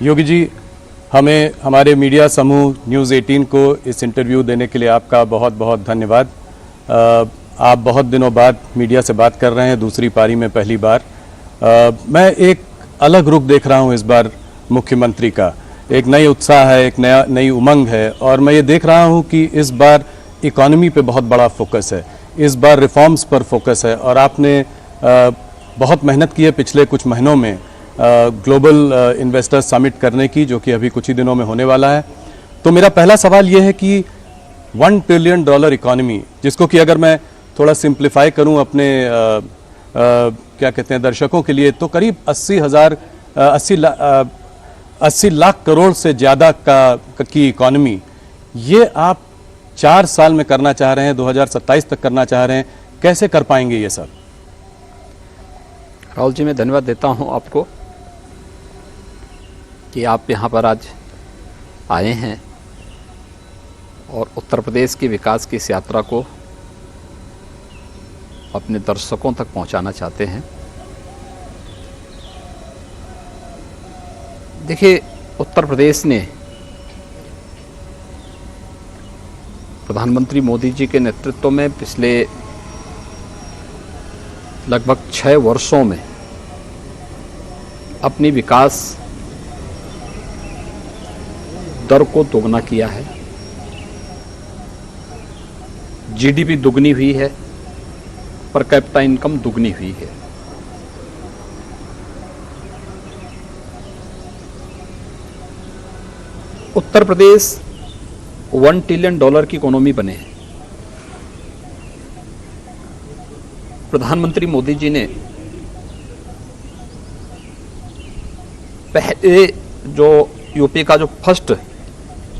योगी जी, हमें हमारे मीडिया समूह न्यूज़ 18 को इस इंटरव्यू देने के लिए आपका बहुत बहुत धन्यवाद। आप बहुत दिनों बाद मीडिया से बात कर रहे हैं, दूसरी पारी में पहली बार। मैं एक अलग रुख देख रहा हूं इस बार मुख्यमंत्री का। एक नई उत्साह है, एक नई उमंग है, और मैं ये देख रहा हूं कि इस बार इकॉनमी पे बहुत बड़ा फोकस है, इस बार रिफॉर्म्स पर फोकस है। और आपने बहुत मेहनत की है पिछले कुछ महीनों में ग्लोबल इन्वेस्टर्स समिट करने की, जो कि अभी कुछ ही दिनों में होने वाला है। तो मेरा पहला सवाल ये है कि $1 ट्रिलियन इकॉनमी, जिसको कि अगर मैं थोड़ा सिंप्लीफाई करूं अपने क्या कहते हैं दर्शकों के लिए, तो करीब 80 लाख करोड़ से ज़्यादा की इकॉनमी, ये आप 4 साल में करना चाह रहे हैं, 2027 तक करना चाह रहे हैं। कैसे कर पाएंगे ये सब? राहुल जी, मैं धन्यवाद देता हूं आपको कि आप यहाँ पर आज आए हैं और उत्तर प्रदेश के विकास की इस यात्रा को अपने दर्शकों तक पहुंचाना चाहते हैं। देखिए, उत्तर प्रदेश ने प्रधानमंत्री मोदी जी के नेतृत्व में पिछले लगभग 6 वर्षों में अपनी विकास दर को दोगुना किया है। जीडीपी दुगनी हुई है, पर कैपिटा इनकम दुगनी हुई है। उत्तर प्रदेश $1 ट्रिलियन की इकोनॉमी बने हैं। प्रधानमंत्री मोदी जी ने पहले जो यूपी का जो फर्स्ट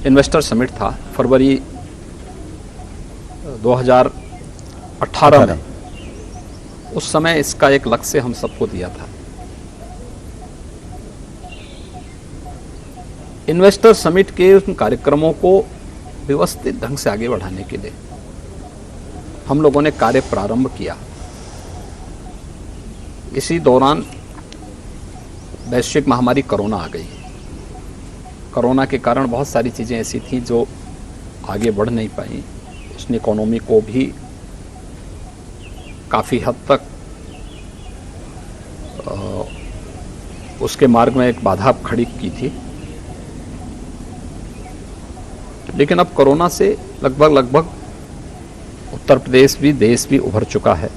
इन्वेस्टर समिट था फरवरी 2018 में, उस समय इसका एक लक्ष्य हम सबको दिया था। इन्वेस्टर समिट के उन कार्यक्रमों को व्यवस्थित ढंग से आगे बढ़ाने के लिए हम लोगों ने कार्य प्रारंभ किया। इसी दौरान वैश्विक महामारी कोरोना आ गई। कोरोना के कारण बहुत सारी चीज़ें ऐसी थीं जो आगे बढ़ नहीं पाई। उसने इकोनॉमी को भी काफ़ी हद तक उसके मार्ग में एक बाधा खड़ी की थी। लेकिन अब कोरोना से लगभग उत्तर प्रदेश भी, देश भी उभर चुका है।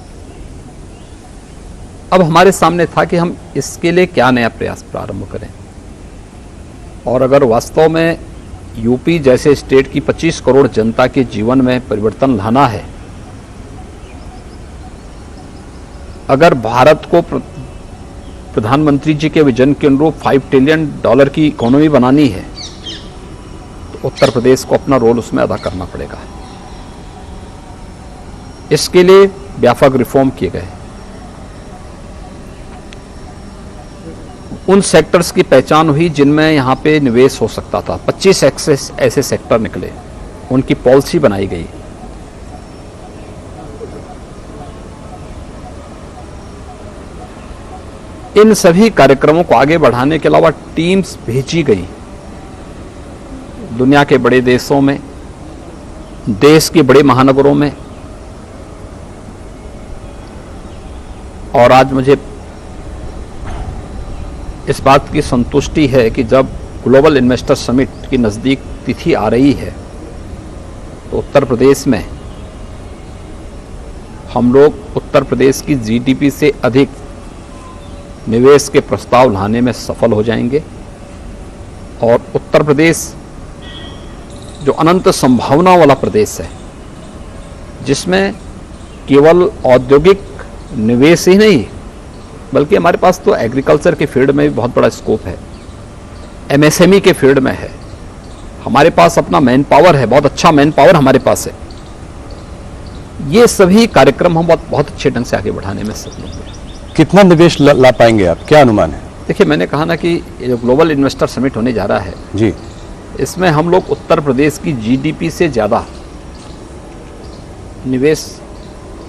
अब हमारे सामने था कि हम इसके लिए क्या नया प्रयास प्रारंभ करें। और अगर वास्तव में यूपी जैसे स्टेट की 25 करोड़ जनता के जीवन में परिवर्तन लाना है, अगर भारत को प्रधानमंत्री जी के विजन के अनुरूप $5 ट्रिलियन की इकोनॉमी बनानी है, तो उत्तर प्रदेश को अपना रोल उसमें अदा करना पड़ेगा। इसके लिए व्यापक रिफॉर्म किए गए। उन सेक्टर्स की पहचान हुई जिनमें यहाँ पे निवेश हो सकता था। 25 ऐसे सेक्टर निकले, उनकी पॉलिसी बनाई गई। इन सभी कार्यक्रमों को आगे बढ़ाने के अलावा टीम्स भेजी गई दुनिया के बड़े देशों में, देश के बड़े महानगरों में। और आज मुझे इस बात की संतुष्टि है कि जब ग्लोबल इन्वेस्टर समिट की नज़दीक तिथि आ रही है, तो उत्तर प्रदेश में हम लोग उत्तर प्रदेश की जीडीपी से अधिक निवेश के प्रस्ताव लाने में सफल हो जाएंगे। और उत्तर प्रदेश जो अनंत संभावना वाला प्रदेश है, जिसमें केवल औद्योगिक निवेश ही नहीं, बल्कि हमारे पास तो एग्रीकल्चर के फील्ड में भी बहुत बड़ा स्कोप है, एमएसएमई के फील्ड में है, हमारे पास अपना मैन पावर है, बहुत अच्छा मैन पावर हमारे पास है। ये सभी कार्यक्रम हम बहुत अच्छे ढंग से आगे बढ़ाने में सफल होंगे। कितना निवेश ला पाएंगे आप, क्या अनुमान है? देखिए, मैंने कहा ना कि ये जो ग्लोबल इन्वेस्टर समिट होने जा रहा है जी, इसमें हम लोग उत्तर प्रदेश की जीडीपी से ज़्यादा निवेश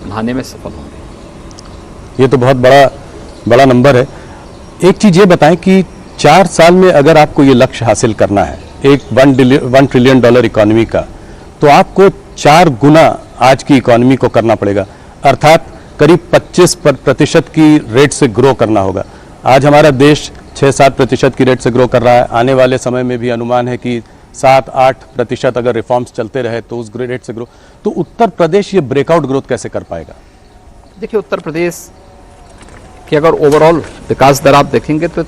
लाने में सफल होंगे। ये तो बहुत बड़ा नंबर है। एक चीज़ ये बताएं कि 4 साल में अगर आपको ये लक्ष्य हासिल करना है एक $1 ट्रिलियन इकोनॉमी का, तो आपको 4 गुना आज की इकोनॉमी को करना पड़ेगा, अर्थात करीब 25% की रेट से ग्रो करना होगा। आज हमारा देश 6-7% की रेट से ग्रो कर रहा है। आने वाले समय में भी अनुमान है कि 7-8% अगर रिफॉर्म्स चलते रहे तो उस रेट से ग्रो, तो उत्तर प्रदेश ये ब्रेकआउट ग्रोथ कैसे कर पाएगा? देखिए, उत्तर प्रदेश की अगर ओवरऑल विकास दर आप देखेंगे तो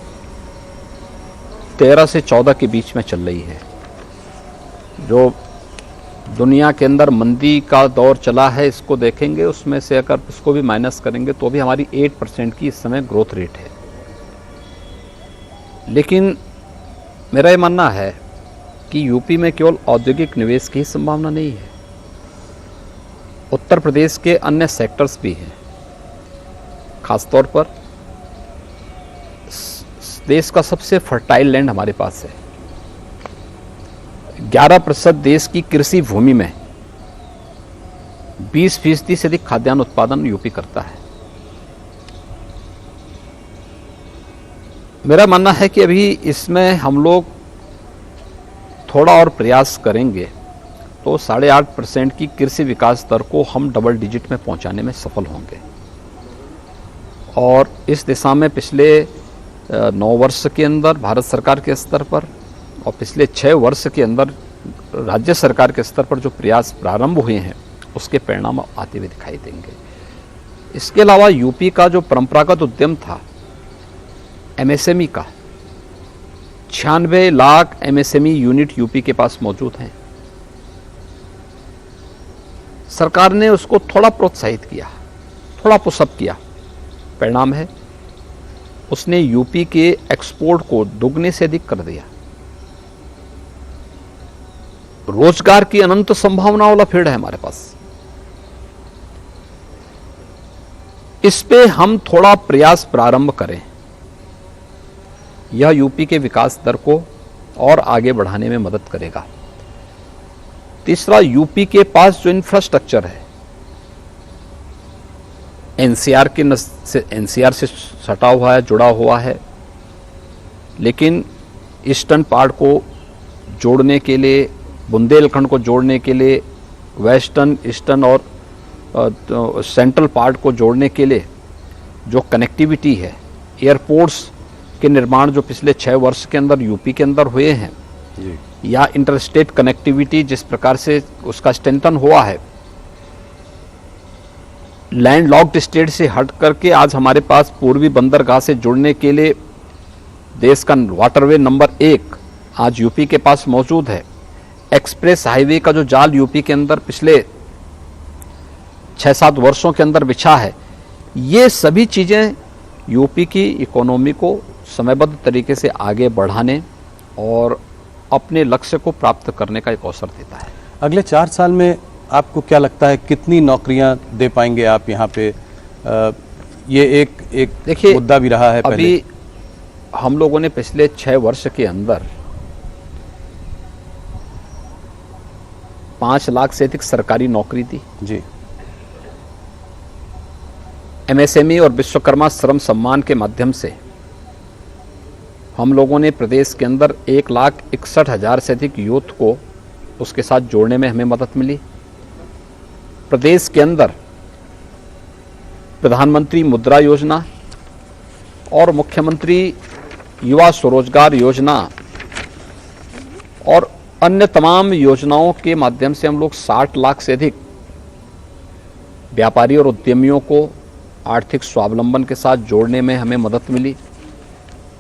13 से 14 के बीच में चल रही है। जो दुनिया के अंदर मंदी का दौर चला है, इसको देखेंगे, उसमें से अगर इसको भी माइनस करेंगे तो भी हमारी 8% की इस समय ग्रोथ रेट है। लेकिन मेरा ये मानना है कि यूपी में केवल औद्योगिक निवेश की ही संभावना नहीं है, उत्तर प्रदेश के अन्य सेक्टर्स भी हैं। खासतौर पर देश का सबसे फर्टाइल लैंड हमारे पास है। 11% देश की कृषि भूमि में 20% से अधिक खाद्यान्न उत्पादन यूपी करता है। मेरा मानना है कि अभी इसमें हम लोग थोड़ा और प्रयास करेंगे तो 8.5% की कृषि विकास दर को हम डबल डिजिट में पहुंचाने में सफल होंगे। और इस दिशा में पिछले 9 वर्ष के अंदर भारत सरकार के स्तर पर और पिछले 6 वर्ष के अंदर राज्य सरकार के स्तर पर जो प्रयास प्रारंभ हुए हैं, उसके परिणाम आते हुए दिखाई देंगे। इसके अलावा यूपी का जो परंपरागत उद्यम था एमएसएमई का, 96 लाख एमएसएमई यूनिट यूपी के पास मौजूद हैं। सरकार ने उसको थोड़ा प्रोत्साहित किया, थोड़ा पुशअप किया। परिणाम है उसने यूपी के एक्सपोर्ट को दुगने से अधिक कर दिया। रोजगार की अनंत संभावना वाला फील्ड है हमारे पास। इस पे हम थोड़ा प्रयास प्रारंभ करें, यह यूपी के विकास दर को और आगे बढ़ाने में मदद करेगा। तीसरा, यूपी के पास जो इंफ्रास्ट्रक्चर है एनसीआर से सटा हुआ है, जुड़ा हुआ है, लेकिन ईस्टर्न पार्ट को जोड़ने के लिए, बुंदेलखंड को जोड़ने के लिए, वेस्टर्न, ईस्टर्न और सेंट्रल पार्ट को जोड़ने के लिए जो कनेक्टिविटी है, एयरपोर्ट्स के निर्माण जो पिछले 6 वर्ष के अंदर यूपी के अंदर हुए हैं जी। या इंटरस्टेट कनेक्टिविटी जिस प्रकार से उसका स्ट्रेंथन हुआ है, लैंड लॉक्ड स्टेट से हट करके आज हमारे पास पूर्वी बंदरगाह से जुड़ने के लिए देश का वाटरवे नंबर 1 आज यूपी के पास मौजूद है। एक्सप्रेस हाईवे का जो जाल यूपी के अंदर पिछले 6-7 वर्षों के अंदर बिछा है, ये सभी चीज़ें यूपी की इकोनॉमी को समयबद्ध तरीके से आगे बढ़ाने और अपने लक्ष्य को प्राप्त करने का एक अवसर देता है। अगले 4 साल में आपको क्या लगता है कितनी नौकरियां दे पाएंगे आप यहाँ पे? ये एक देखिए, मुद्दा भी रहा है पहले। अभी हम लोगों ने पिछले 6 वर्ष के अंदर 5 लाख से अधिक सरकारी नौकरी दी जी। एमएसएमई और विश्वकर्मा श्रम सम्मान के माध्यम से हम लोगों ने प्रदेश के अंदर 1,61,000 से अधिक यूथ को उसके साथ जोड़ने में हमें मदद मिली। प्रदेश के अंदर प्रधानमंत्री मुद्रा योजना और मुख्यमंत्री युवा स्वरोजगार योजना और अन्य तमाम योजनाओं के माध्यम से हम लोग 60 लाख से अधिक व्यापारी और उद्यमियों को आर्थिक स्वावलंबन के साथ जोड़ने में हमें मदद मिली।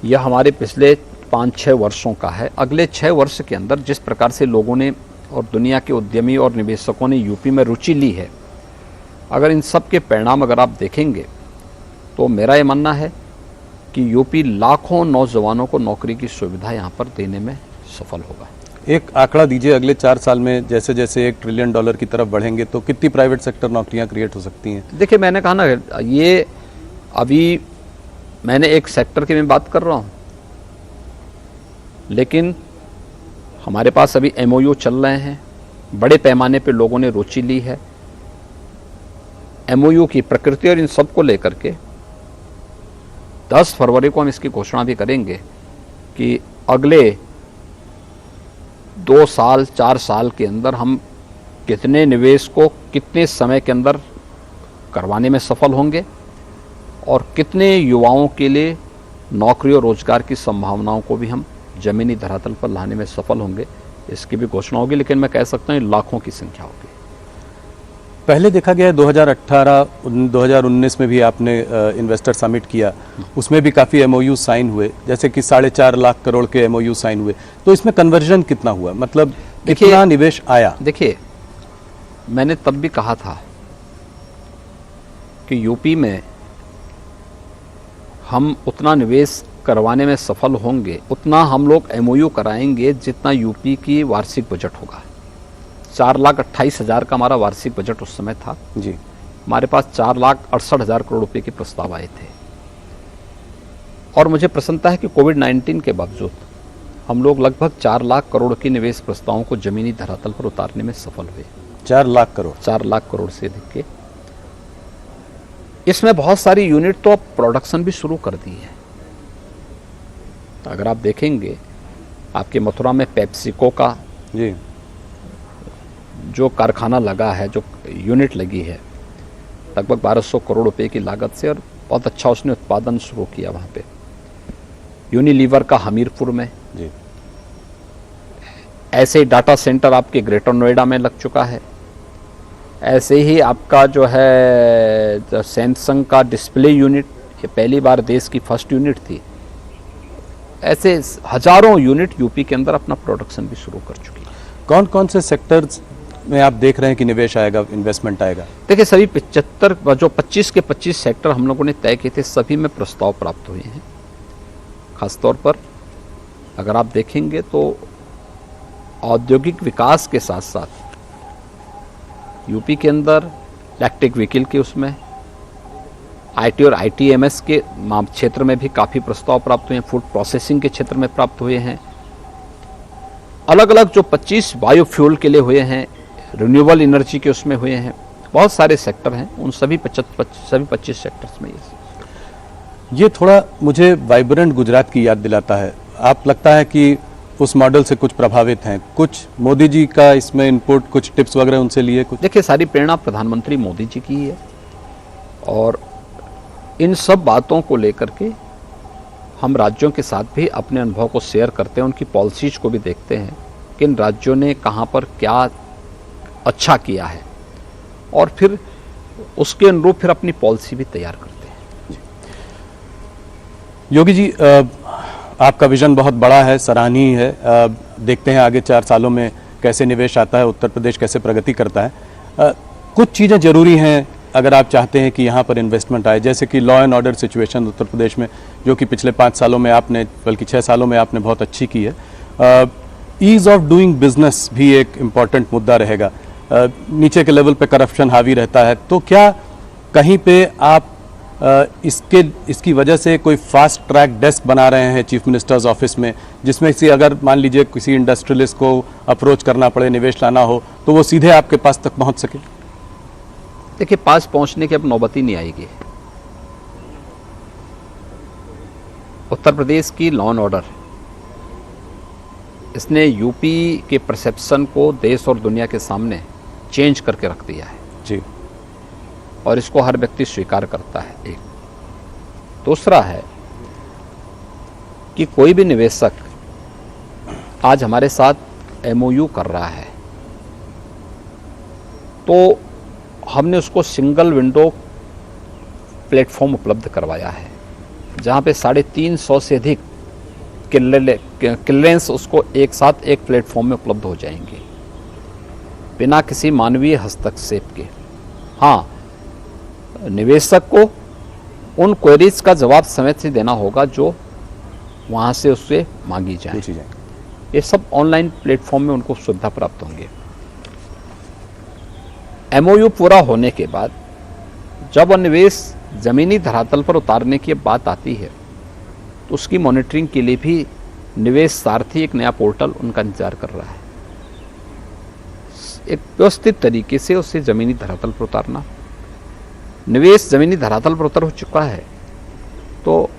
यह हमारे पिछले 5-6 वर्षों का है। अगले 6 वर्ष के अंदर जिस प्रकार से लोगों ने और दुनिया के उद्यमी और निवेशकों ने यूपी में रुचि ली है, अगर इन सब के परिणाम अगर आप देखेंगे तो मेरा ये मानना है कि यूपी लाखों नौजवानों को नौकरी की सुविधा यहाँ पर देने में सफल होगा। एक आंकड़ा दीजिए, अगले 4 साल में जैसे जैसे $1 ट्रिलियन की तरफ बढ़ेंगे तो कितनी प्राइवेट सेक्टर नौकरियां क्रिएट हो सकती हैं? देखिए, मैंने कहा ना, ये अभी मैंने एक सेक्टर की मैं बात कर रहा हूँ, लेकिन हमारे पास अभी एमओयू चल रहे हैं, बड़े पैमाने पे लोगों ने रुचि ली है। एमओयू की प्रकृति और इन सब को लेकर के 10 फरवरी को हम इसकी घोषणा भी करेंगे कि अगले 2 साल 4 साल के अंदर हम कितने निवेश को कितने समय के अंदर करवाने में सफल होंगे और कितने युवाओं के लिए नौकरी और रोजगार की संभावनाओं को भी हम जमीनी धरातल पर लाने में सफल होंगे, इसकी भी घोषणा होगी। लेकिन मैं कह सकता हूँ लाखों की संख्या होगी। पहले देखा गया है 2018 2019 में भी आपने इन्वेस्टर समिट किया, उसमें भी काफ़ी एमओयू साइन हुए, जैसे कि 4.5 लाख करोड़ के एमओयू साइन हुए। तो इसमें कन्वर्जन कितना हुआ, मतलब कितना निवेश आया? देखिए, मैंने तब भी कहा था कि यूपी में हम उतना निवेश करवाने में सफल होंगे, उतना हम लोग एमओयू कराएंगे जितना यूपी की वार्षिक बजट होगा। 4,28,000 का हमारा वार्षिक बजट उस समय था जी। हमारे पास 4,68,000 करोड़ रुपए के प्रस्ताव आए थे। और मुझे प्रसन्नता है कि कोविड-19 के बावजूद हम लोग लगभग 4 लाख करोड़ के निवेश प्रस्तावों को जमीनी धरातल पर उतारने में सफल हुए। 4 लाख करोड़ 4 लाख करोड़ से अधिक के। इसमें बहुत सारी यूनिट तो अब प्रोडक्शन भी शुरू कर दी है। अगर आप देखेंगे, आपके मथुरा में पेप्सिको का जी जो कारखाना लगा है, जो यूनिट लगी है, लगभग 1200 करोड़ रुपए की लागत से, और बहुत अच्छा उसने उत्पादन शुरू किया वहाँ पे। यूनिलीवर का हमीरपुर में जी। ऐसे ही डाटा सेंटर आपके ग्रेटर नोएडा में लग चुका है। ऐसे ही आपका जो है सैमसंग का डिस्प्ले यूनिट, ये पहली बार देश की फर्स्ट यूनिट थी। ऐसे हजारों यूनिट यूपी के अंदर अपना प्रोडक्शन भी शुरू कर चुकी है। कौन कौन से सेक्टर्स में आप देख रहे हैं कि निवेश आएगा, इन्वेस्टमेंट आएगा? देखिए, सभी 75 जो 25 के 25 सेक्टर हम लोगों ने तय किए थे, सभी में प्रस्ताव प्राप्त हुए हैं। खासतौर पर अगर आप देखेंगे तो औद्योगिक विकास के साथ साथ यूपी के अंदर इलेक्ट्रिक व्हीकल के उसमें आईटी और आईटीएमएस के क्षेत्र में भी काफ़ी प्रस्ताव प्राप्त हुए हैं। फूड प्रोसेसिंग के क्षेत्र में प्राप्त हुए हैं। अलग अलग जो 25 बायोफ्यूल के लिए हुए हैं, रिन्यूएबल एनर्जी के उसमें हुए हैं, बहुत सारे सेक्टर हैं। उन सभी 25 सेक्टर्स में ये थोड़ा मुझे वाइब्रेंट गुजरात की याद दिलाता है। आप लगता है कि उस मॉडल से कुछ प्रभावित हैं, कुछ मोदी जी का इसमें इनपुट, कुछ टिप्स वगैरह उनसे लिए कुछ? देखिए, सारी प्रेरणा प्रधानमंत्री मोदी जी की है और इन सब बातों को लेकर के हम राज्यों के साथ भी अपने अनुभव को शेयर करते हैं, उनकी पॉलिसीज को भी देखते हैं कि इन राज्यों ने कहाँ पर क्या अच्छा किया है और फिर उसके अनुरूप फिर अपनी पॉलिसी भी तैयार करते हैं। योगी जी, आपका विजन बहुत बड़ा है, सराहनीय है। देखते हैं आगे 4 सालों में कैसे निवेश आता है, उत्तर प्रदेश कैसे प्रगति करता है। कुछ चीज़ें जरूरी हैं अगर आप चाहते हैं कि यहाँ पर इन्वेस्टमेंट आए, जैसे कि law and order situation Uttar Pradesh में, जो कि पिछले 5 सालों में आपने, बल्कि 6 सालों में आपने बहुत अच्छी की है। ईज़ ऑफ डूइंग बिजनेस भी एक इम्पॉर्टेंट मुद्दा रहेगा। नीचे के लेवल पे करप्शन हावी रहता है, तो क्या कहीं पे आप इसकी वजह से कोई फास्ट ट्रैक डेस्क बना रहे हैं चीफ मिनिस्टर्स ऑफिस में, जिसमें से अगर मान लीजिए किसी इंडस्ट्रियलिस्ट को अप्रोच करना पड़े, निवेश लाना हो, तो वो सीधे आपके पास तक पहुंच सके? देखिए, पास पहुंचने की अब नौबत ही नहीं आएगी। उत्तर प्रदेश की लॉ एंड ऑर्डर, इसने यूपी के परसेप्शन को देश और दुनिया के सामने चेंज करके रख दिया है जी, और इसको हर व्यक्ति स्वीकार करता है। एक दूसरा है कि कोई भी निवेशक आज हमारे साथ एमओयू कर रहा है तो हमने उसको सिंगल विंडो प्लेटफॉर्म उपलब्ध करवाया है, जहाँ पे 350 से अधिक क्लियरेंस उसको एक साथ एक प्लेटफॉर्म में उपलब्ध हो जाएंगे बिना किसी मानवीय हस्तक्षेप के। हाँ, निवेशक को उन क्वेरीज का जवाब समय से देना होगा जो वहाँ से उससे मांगी जाए। ये सब ऑनलाइन प्लेटफॉर्म में उनको सुविधा प्राप्त होंगे। एमओयू पूरा होने के बाद जब निवेश जमीनी धरातल पर उतारने की बात आती है तो उसकी मॉनिटरिंग के लिए भी निवेश सारथी एक नया पोर्टल उनका इंतजार कर रहा है। एक व्यवस्थित तरीके से उसे जमीनी धरातल पर उतारना। निवेश जमीनी धरातल पर उतर हो चुका है तो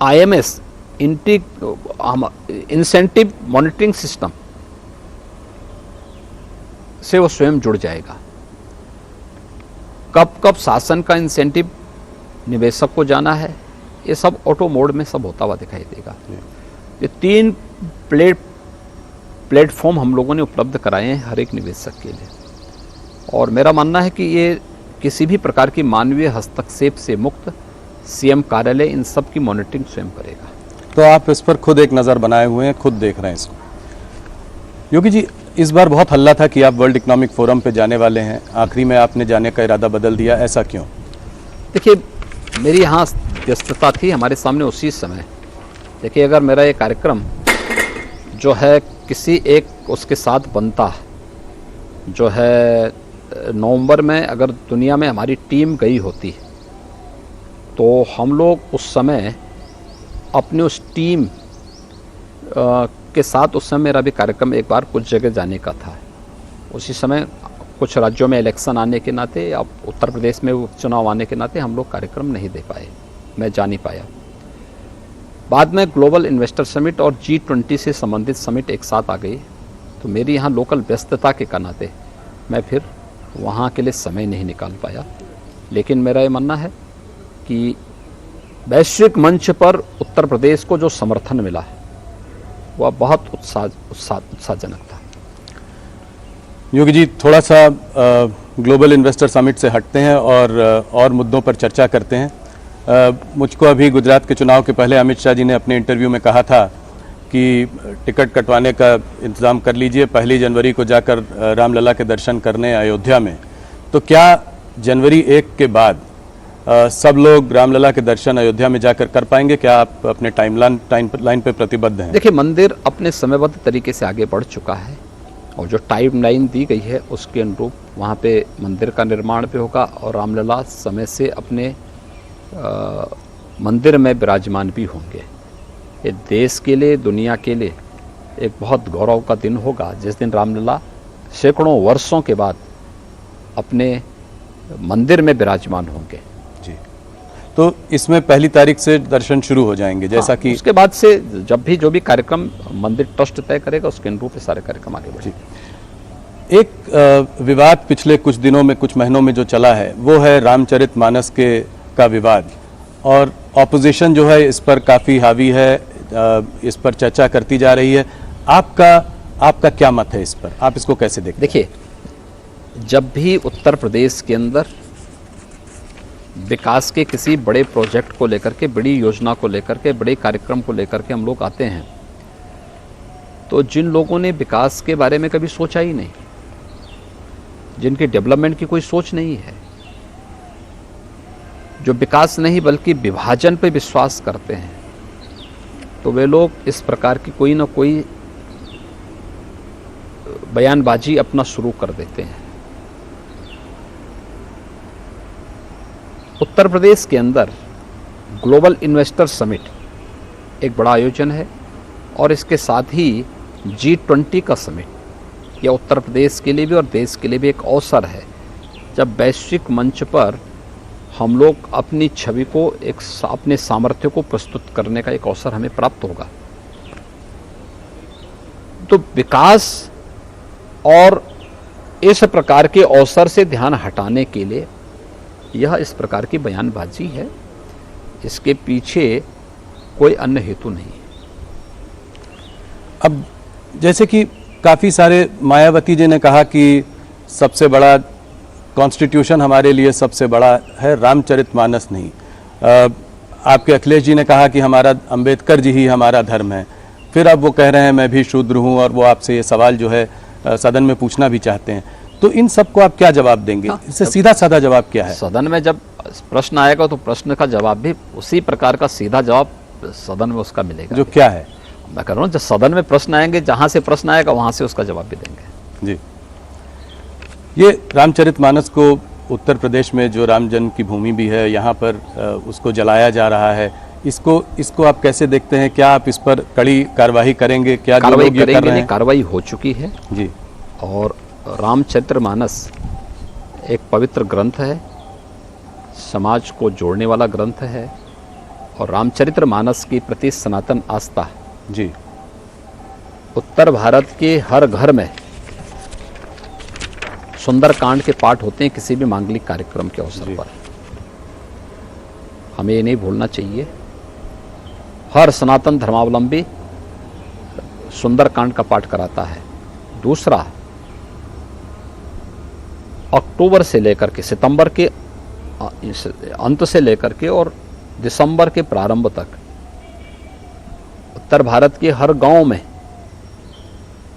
IMS इंसेंटिव मॉनिटरिंग सिस्टम से वो स्वयं जुड़ जाएगा। कब कब शासन का इंसेंटिव निवेशक को जाना है, ये सब ऑटो मोड में सब होता हुआ दिखाई देगा। ये 3 प्लेटफॉर्म हम लोगों ने उपलब्ध कराए हैं हर एक निवेशक के लिए, और मेरा मानना है कि ये किसी भी प्रकार की मानवीय हस्तक्षेप से मुक्त CM कार्यालय इन सब की मॉनिटरिंग स्वयं करेगा। तो आप इस पर खुद एक नज़र बनाए हुए हैं, खुद देख रहे हैं इसको। योगी जी, इस बार बहुत हल्ला था कि आप वर्ल्ड इकोनॉमिक फोरम पे जाने वाले हैं, आखिरी में आपने जाने का इरादा बदल दिया, ऐसा क्यों? देखिए, मेरी यहाँ व्यस्तता थी हमारे सामने उसी समय। देखिए, अगर मेरा ये कार्यक्रम जो है किसी एक उसके साथ बनता, जो है नवंबर में अगर दुनिया में हमारी टीम गई होती, तो हम लोग उस समय अपने उस टीम के साथ, उस समय मेरा भी कार्यक्रम एक बार कुछ जगह जाने का था। उसी समय कुछ राज्यों में इलेक्शन आने के नाते, अब उत्तर प्रदेश में चुनाव आने के नाते हम लोग कार्यक्रम नहीं दे पाए, मैं जा नहीं पाया। बाद में ग्लोबल इन्वेस्टर समिट और G20 से संबंधित समिट एक साथ आ गई, तो मेरी यहाँ लोकल व्यस्तता के नाते मैं फिर वहाँ के लिए समय नहीं निकाल पाया। लेकिन मेरा ये मानना है कि वैश्विक मंच पर उत्तर प्रदेश को जो समर्थन मिला है वह बहुत उत्साहजनक था। योगी जी, थोड़ा सा ग्लोबल इन्वेस्टर समिट से हटते हैं और मुद्दों पर चर्चा करते हैं। मुझको अभी गुजरात के चुनाव के पहले अमित शाह जी ने अपने इंटरव्यू में कहा था कि टिकट कटवाने का इंतज़ाम कर लीजिए, 1 जनवरी को जाकर रामलला के दर्शन करने अयोध्या में। तो क्या जनवरी 1 के बाद सब लोग रामलला के दर्शन अयोध्या में जाकर कर पाएंगे? क्या आप अपने टाइमलाइन पे प्रतिबद्ध हैं? देखिए, मंदिर अपने समयबद्ध तरीके से आगे बढ़ चुका है, और जो टाइमलाइन दी गई है उसके अनुरूप वहाँ पे मंदिर का निर्माण भी होगा, और रामलला समय से अपने मंदिर में विराजमान भी होंगे। ये देश के लिए, दुनिया के लिए एक बहुत गौरव का दिन होगा, जिस दिन रामलला सैकड़ों वर्षों के बाद अपने मंदिर में विराजमान होंगे। जी, तो इसमें 1 तारीख से दर्शन शुरू हो जाएंगे, जैसा कि उसके बाद से जब भी जो भी कार्यक्रम मंदिर ट्रस्ट तय करेगा उसके अनुरूप सारे कार्यक्रम आगे बढ़ेंगे। एक विवाद पिछले कुछ दिनों में, कुछ महीनों में जो चला है, वो है रामचरितमानस का विवाद, और ऑपोजिशन जो है इस पर काफ़ी हावी है, इस पर चर्चा करती जा रही है। आपका क्या मत है इस पर? आप इसको कैसे देखते हैं? देखिए, जब भी उत्तर प्रदेश के अंदर विकास के किसी बड़े प्रोजेक्ट को लेकर के, बड़ी योजना को लेकर के, बड़े कार्यक्रम को लेकर के हम लोग आते हैं, तो जिन लोगों ने विकास के बारे में कभी सोचा ही नहीं, जिनकी डेवलपमेंट की कोई सोच नहीं है, जो विकास नहीं बल्कि विभाजन पे विश्वास करते हैं, तो वे लोग इस प्रकार की कोई ना कोई बयानबाजी अपना शुरू कर देते हैं। उत्तर प्रदेश के अंदर ग्लोबल इन्वेस्टर समिट एक बड़ा आयोजन है, और इसके साथ ही G20 का समिट, यह उत्तर प्रदेश के लिए भी और देश के लिए भी एक अवसर है, जब वैश्विक मंच पर हम लोग अपनी छवि को, अपने सामर्थ्य को प्रस्तुत करने का एक अवसर हमें प्राप्त होगा। तो विकास और इस प्रकार के अवसर से ध्यान हटाने के लिए यह इस प्रकार की बयानबाजी है, इसके पीछे कोई अन्य हेतु नहीं है। अब जैसे कि काफ़ी सारे, मायावती जी ने कहा कि सबसे बड़ा कॉन्स्टिट्यूशन हमारे लिए सबसे बड़ा है, रामचरितमानस नहीं। आपके अखिलेश जी ने कहा कि हमारा अंबेडकर जी ही हमारा धर्म है। फिर अब वो कह रहे हैं मैं भी शूद्र हूँ, और वो आपसे ये सवाल जो है सदन में पूछना भी चाहते हैं। तो इन सब को आप क्या जवाब देंगे? इससे सीधा साधा जवाब क्या है? सदन में जब प्रश्न आएगा तो प्रश्न का जवाब भी उसी प्रकार का सीधा जवाब सदन में उसका मिलेगा। जो क्या है? मैं कह रहा हूँ, जब सदन में प्रश्न आएंगे, जहाँ से प्रश्न आएगा वहाँ से उसका जवाब भी देंगे। जी, ये रामचरितमानस को उत्तर प्रदेश में जो राम जन्म की भूमि भी है, यहाँ पर उसको जलाया जा रहा है, इसको आप कैसे देखते हैं? क्या आप इस पर कड़ी कार्रवाई करेंगे? क्या कार्रवाई करेंगे? कार्रवाई हो चुकी है जी। और रामचरितमानस एक पवित्र ग्रंथ है, समाज को जोड़ने वाला ग्रंथ है, और रामचरितमानस के प्रति सनातन आस्था जी उत्तर भारत के हर घर में सुंदरकांड के पाठ होते हैं किसी भी मांगलिक कार्यक्रम के अवसर पर। हमें ये नहीं भूलना चाहिए, हर सनातन धर्मावलंबी सुंदरकांड का पाठ कराता है। दूसरा, अक्टूबर से लेकर के सितंबर के अंत से लेकर के और दिसंबर के प्रारंभ तक उत्तर भारत के हर गांव में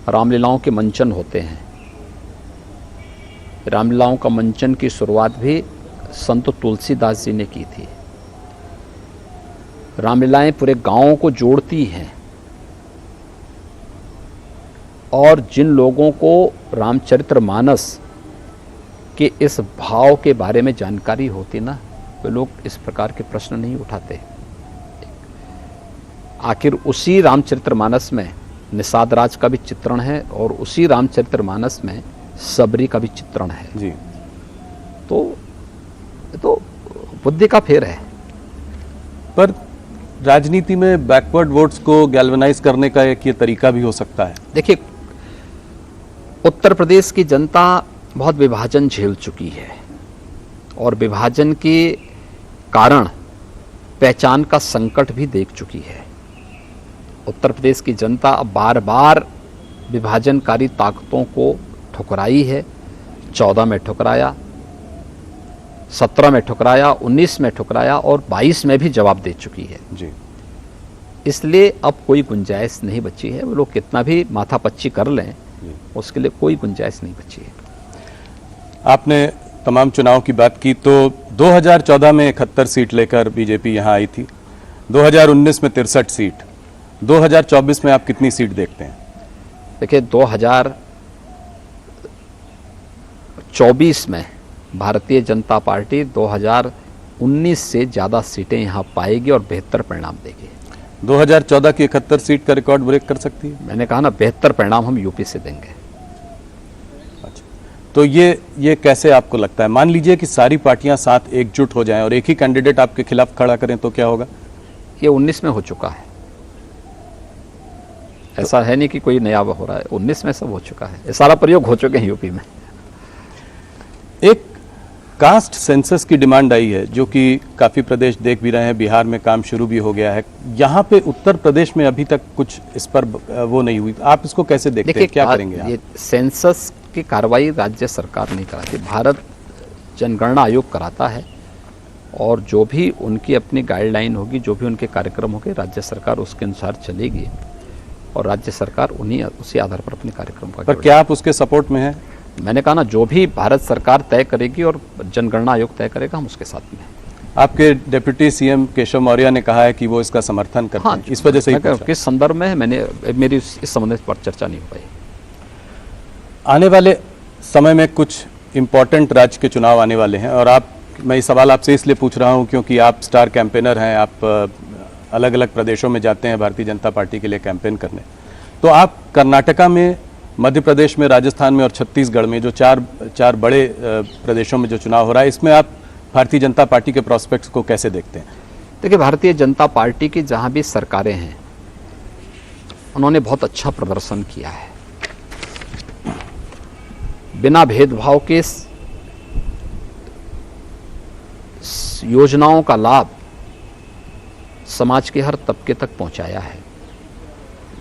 रामलीलाओं के मंचन होते हैं। रामलीलाओं का मंचन की शुरुआत भी संत तुलसीदास जी ने की थी। रामलीलाएं पूरे गांवों को जोड़ती हैं और जिन लोगों को रामचरितमानस के इस भाव के बारे में जानकारी होती ना, वे लोग इस प्रकार के प्रश्न नहीं उठाते। आखिर उसी रामचरितमानस में निषाद राज का भी चित्रण है और उसी रामचरितमानस में सबरी का भी चित्रण है जी। तो बुद्धि का फेर है। पर राजनीति में बैकवर्ड वोट्स को गैल्वेनाइज करने का एक ये तरीका भी हो सकता है। देखिए, उत्तर प्रदेश की जनता बहुत विभाजन झेल चुकी है और विभाजन के कारण पहचान का संकट भी देख चुकी है। उत्तर प्रदेश की जनता अब बार बार विभाजनकारी ताकतों को ठुकराई है। 14 में ठुकराया, 17 में ठुकराया, 19 में ठुकराया और 22 में भी जवाब दे चुकी है जी। इसलिए अब कोई गुंजाइश नहीं बची है। वो लोग कितना भी माथापच्ची कर लें, उसके लिए कोई गुंजाइश नहीं बची है। आपने तमाम चुनाव की बात की तो 2014 में 71 सीट लेकर बीजेपी यहाँ आई थी, 2019 में 63 सीट, 2024 में आप कितनी सीट देखते हैं? देखिए, 2024 में भारतीय जनता पार्टी 2019 से ज़्यादा सीटें यहाँ पाएगी और बेहतर परिणाम देगी। 2014 की 71 सीट का रिकॉर्ड ब्रेक कर सकती है? मैंने कहा ना, बेहतर परिणाम हम यूपी से देंगे। अच्छा, तो ये कैसे आपको लगता है? मान लीजिए कि सारी पार्टियां साथ एकजुट हो जाएं और एक ही कैंडिडेट आपके खिलाफ खड़ा करें तो क्या होगा? ये 19 में हो चुका है, ऐसा है नहीं कि कोई नया हो रहा है। 19 में सब हो चुका है, ये सारा प्रयोग हो चुके हैं यूपी में। एक कास्ट सेंसस की डिमांड आई है जो कि काफ़ी प्रदेश देख भी रहे हैं, बिहार में काम शुरू भी हो गया है। यहाँ पे उत्तर प्रदेश में अभी तक कुछ इस पर वो नहीं हुई। आप इसको कैसे देखते हैं, क्या करेंगे आप? ये सेंसस की कार्रवाई राज्य सरकार नहीं कराती, भारत जनगणना आयोग कराता है और जो भी उनकी अपनी गाइडलाइन होगी, जो भी उनके कार्यक्रम होंगे, राज्य सरकार उसके अनुसार चलेगी और राज्य सरकार उसी आधार पर अपने कार्यक्रम का। पर क्या आप उसके सपोर्ट में हैं? मैंने कहा ना, जो भी भारत सरकार तय करेगी और जनगणना आयोग तय करेगा, हम उसके साथ में हैं। आपके डिप्टी सीएम केशव मौर्य ने कहा है कि वो इसका समर्थन करते हैं, इस वजह से ही पूछा। किस संदर्भ में मेरी इस संबंध पर चर्चा नहीं हो पाई। आने वाले समय में कुछ इम्पोर्टेंट राज्य के चुनाव आने वाले हैं और मैं ये सवाल आपसे इसलिए पूछ रहा हूँ क्योंकि आप स्टार कैंपेनर हैं, आप अलग अलग प्रदेशों में जाते हैं भारतीय जनता पार्टी के लिए कैंपेन करने। तो आप कर्नाटका में, मध्य प्रदेश में, राजस्थान में और छत्तीसगढ़ में जो चार बड़े प्रदेशों में जो चुनाव हो रहा है, इसमें आप भारतीय जनता पार्टी के प्रोस्पेक्ट्स को कैसे देखते हैं? देखिए, भारतीय जनता पार्टी की जहां भी सरकारें हैं, उन्होंने बहुत अच्छा प्रदर्शन किया है। बिना भेदभाव के योजनाओं का लाभ समाज के हर तबके तक पहुंचाया है।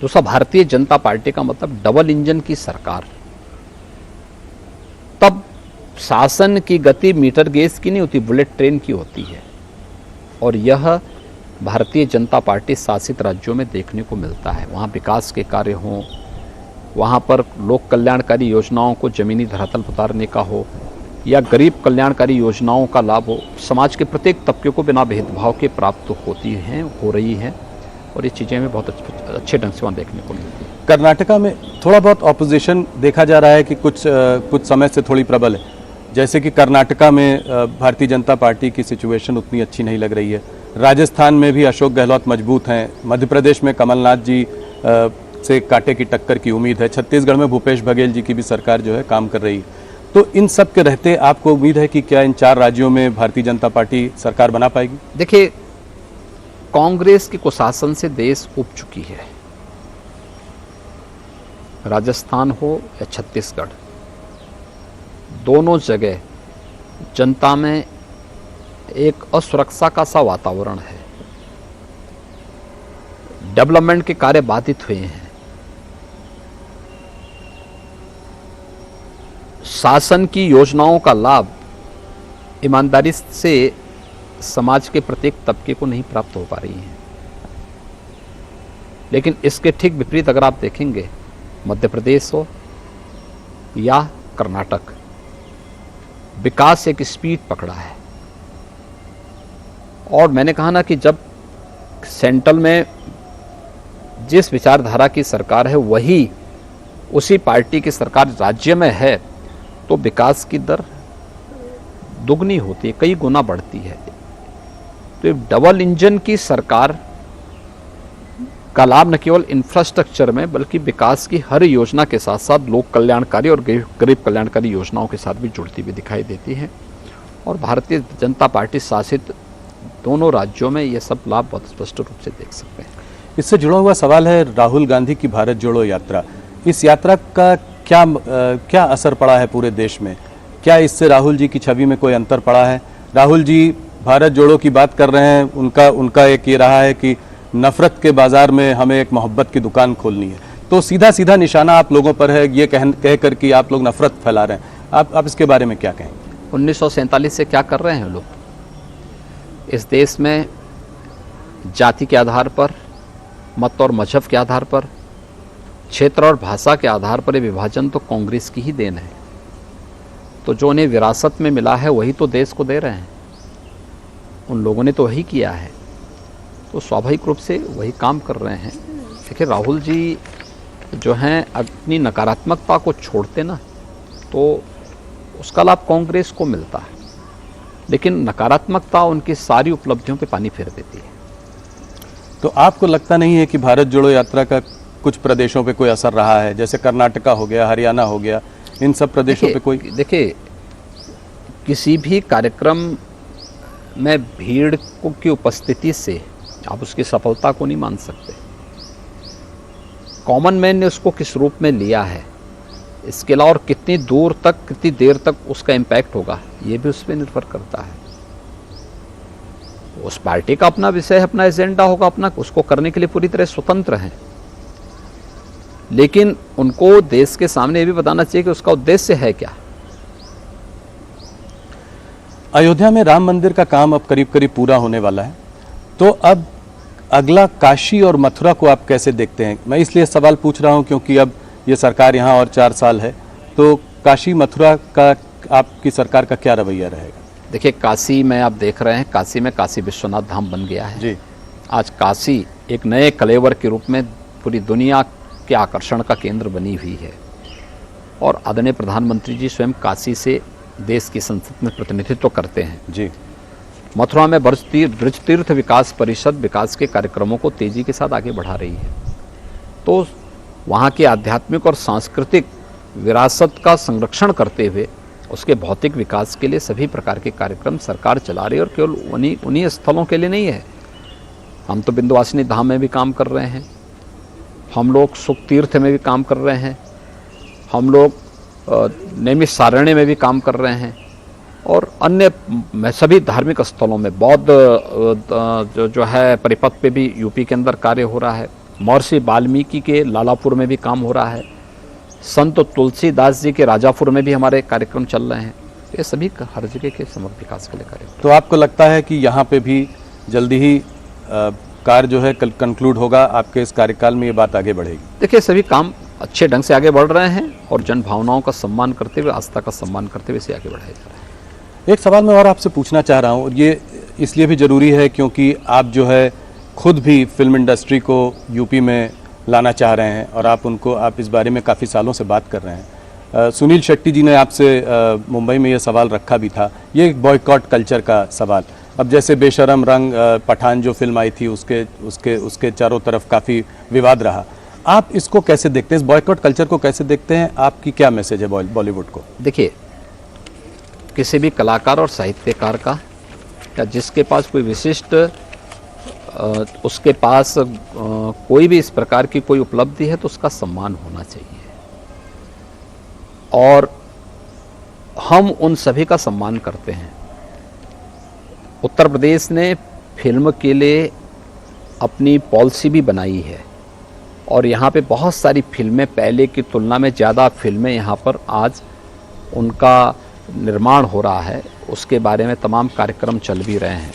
दूसरा, भारतीय जनता पार्टी का मतलब डबल इंजन की सरकार। तब शासन की गति मीटर गेज की नहीं होती, बुलेट ट्रेन की होती है और यह भारतीय जनता पार्टी शासित राज्यों में देखने को मिलता है। वहाँ विकास के कार्य हों, वहाँ पर लोक कल्याणकारी योजनाओं को जमीनी धरातल पर उतारने का हो या गरीब कल्याणकारी योजनाओं का लाभ हो, समाज के प्रत्येक तबके को बिना भेदभाव के प्राप्त होती हैं, हो रही हैं और ये चीज़ें हमें बहुत अच्छे ढंग से वहाँ देखने को मिलती है। कर्नाटका में थोड़ा बहुत ऑपोजिशन देखा जा रहा है कि कुछ समय से थोड़ी प्रबल है, जैसे कि कर्नाटका में भारतीय जनता पार्टी की सिचुएशन उतनी अच्छी नहीं लग रही है। राजस्थान में भी अशोक गहलोत मजबूत हैं, मध्य प्रदेश में कमलनाथ जी से कांटे की टक्कर की उम्मीद है, छत्तीसगढ़ में भूपेश बघेल जी की भी सरकार जो है काम कर रही है। तो इन सब के रहते आपको उम्मीद है कि क्या इन 4 राज्यों में भारतीय जनता पार्टी सरकार बना पाएगी? देखिए, कांग्रेस के कुशासन से देश उब चुकी है। राजस्थान हो या छत्तीसगढ़, दोनों जगह जनता में एक असुरक्षा का सा वातावरण है। डेवलपमेंट के कार्य बाधित हुए हैं। शासन की योजनाओं का लाभ ईमानदारी से समाज के प्रत्येक तबके को नहीं प्राप्त हो पा रही है। लेकिन इसके ठीक विपरीत अगर आप देखेंगे, मध्य प्रदेश हो या कर्नाटक, विकास एक स्पीड पकड़ा है। और मैंने कहा ना कि जब सेंट्रल में जिस विचारधारा की सरकार है वही उसी पार्टी की सरकार राज्य में है, तो विकास की दर दुगनी होती है, कई गुना बढ़ती है। तो एक डबल इंजन की सरकार का लाभ न केवल इंफ्रास्ट्रक्चर में बल्कि विकास की हर योजना के साथ साथ लोक कल्याणकारी और गरीब कल्याणकारी योजनाओं के साथ भी जुड़ती हुई दिखाई देती है। और भारतीय जनता पार्टी शासित दोनों राज्यों में ये सब लाभ बहुत स्पष्ट रूप से देख सकते हैं। इससे जुड़ा हुआ सवाल है राहुल गांधी की भारत जोड़ो यात्रा। इस यात्रा का क्या असर पड़ा है पूरे देश में? क्या इससे राहुल जी की छवि में कोई अंतर पड़ा है? राहुल जी भारत जोड़ो की बात कर रहे हैं, उनका एक ये रहा है कि नफरत के बाजार में हमें एक मोहब्बत की दुकान खोलनी है। तो सीधा सीधा निशाना आप लोगों पर है, ये कह कर कि आप लोग नफरत फैला रहे हैं। आप इसके बारे में क्या कहेंगे? 1947 से क्या कर रहे हैं लोग? इस देश में जाति के आधार पर, मत और मजहब के आधार पर, क्षेत्र और भाषा के आधार पर ये विभाजन तो कांग्रेस की ही देन है। तो जो उन्हें विरासत में मिला है वही तो देश को दे रहे हैं। उन लोगों ने तो वही किया है, तो स्वाभाविक रूप से वही काम कर रहे हैं। देखिए, राहुल जी जो हैं अपनी नकारात्मकता को छोड़ते ना तो उसका लाभ कांग्रेस को मिलता है, लेकिन नकारात्मकता उनकी सारी उपलब्धियों पे पानी फेर देती है। तो आपको लगता नहीं है कि भारत जोड़ो यात्रा का कुछ प्रदेशों पे कोई असर रहा है? जैसे कर्नाटका हो गया, हरियाणा हो गया, इन सब प्रदेशों पे कोई? देखिए, किसी भी कार्यक्रम में भीड़ की उपस्थिति से आप उसकी सफलता को नहीं मान सकते। कॉमन मैन ने उसको किस रूप में लिया है, इसके अलावा और कितनी दूर तक, कितनी देर तक उसका इम्पैक्ट होगा, ये भी उस पर निर्भर करता है। उस पार्टी का अपना विषय, अपना एजेंडा होगा, अपना उसको करने के लिए पूरी तरह स्वतंत्र हैं। लेकिन उनको देश के सामने ये भी बताना चाहिए कि उसका उद्देश्य है क्या। अयोध्या में राम मंदिर का काम अब करीब करीब पूरा होने वाला है, तो अब अगला काशी और मथुरा को आप कैसे देखते हैं? मैं इसलिए सवाल पूछ रहा हूं क्योंकि अब ये सरकार यहाँ और 4 साल है, तो काशी मथुरा का आपकी सरकार का क्या रवैया रहेगा? देखिए, काशी में आप देख रहे हैं, काशी में काशी विश्वनाथ धाम बन गया है जी। आज काशी एक नए कलेवर के रूप में पूरी दुनिया के आकर्षण का केंद्र बनी हुई है। और आदरणीय प्रधानमंत्री जी स्वयं काशी से देश की संसद में प्रतिनिधित्व करते हैं। जी। मथुरा में ब्रज तीर्थ विकास परिषद विकास के कार्यक्रमों को तेजी के साथ आगे बढ़ा रही है। तो वहाँ के आध्यात्मिक और सांस्कृतिक विरासत का संरक्षण करते हुए उसके भौतिक विकास के लिए सभी प्रकार के कार्यक्रम सरकार चला रही है। और केवल उन्हीं स्थलों के लिए नहीं है, हम तो विंध्यवासिनी धाम में भी काम कर रहे हैं, हम लोग सुख तीर्थ में भी काम कर रहे हैं, हम लोग नैमिष सारण्य में भी काम कर रहे हैं, और अन्य सभी धार्मिक स्थलों में बौद्ध जो है परिपथ पे भी यूपी के अंदर कार्य हो रहा है। महर्षि वाल्मीकि के लालापुर में भी काम हो रहा है। संत तुलसीदास जी के राजापुर में भी हमारे कार्यक्रम चल रहे हैं। ये सभी हर जगह के समग्र विकास के लिए कार्य। तो आपको लगता है कि यहाँ पे भी जल्दी ही कार्य जो है कंक्लूड होगा, आपके इस कार्यकाल में ये बात आगे बढ़ेगी? देखिए, सभी काम अच्छे ढंग से आगे बढ़ रहे हैं और जन भावनाओं का सम्मान करते हुए, आस्था का सम्मान करते हुए इसे आगे बढ़ाया जा रहा है। एक सवाल मैं और आपसे पूछना चाह रहा हूँ, और ये इसलिए भी ज़रूरी है क्योंकि आप जो है खुद भी फिल्म इंडस्ट्री को यूपी में लाना चाह रहे हैं और आप इस बारे में काफ़ी सालों से बात कर रहे हैं। सुनील शेट्टी जी ने आपसे मुंबई में ये सवाल रखा भी था, ये एक बॉयकॉट कल्चर का सवाल। अब जैसे बेशरम रंग पठान जो फिल्म आई थी उसके चारों तरफ काफ़ी विवाद रहा। आप इसको कैसे देखते हैं, इस बॉयकॉट कल्चर को कैसे देखते हैं? आपकी क्या मैसेज है बॉलीवुड को? देखिए, किसी भी कलाकार और साहित्यकार का या जिसके पास कोई विशिष्ट उसके पास कोई भी इस प्रकार की कोई उपलब्धि है तो उसका सम्मान होना चाहिए, और हम उन सभी का सम्मान करते हैं। उत्तर प्रदेश ने फिल्म के लिए अपनी पॉलिसी भी बनाई है, और यहाँ पे बहुत सारी फिल्में, पहले की तुलना में ज़्यादा फिल्में यहाँ पर आज उनका निर्माण हो रहा है, उसके बारे में तमाम कार्यक्रम चल भी रहे हैं।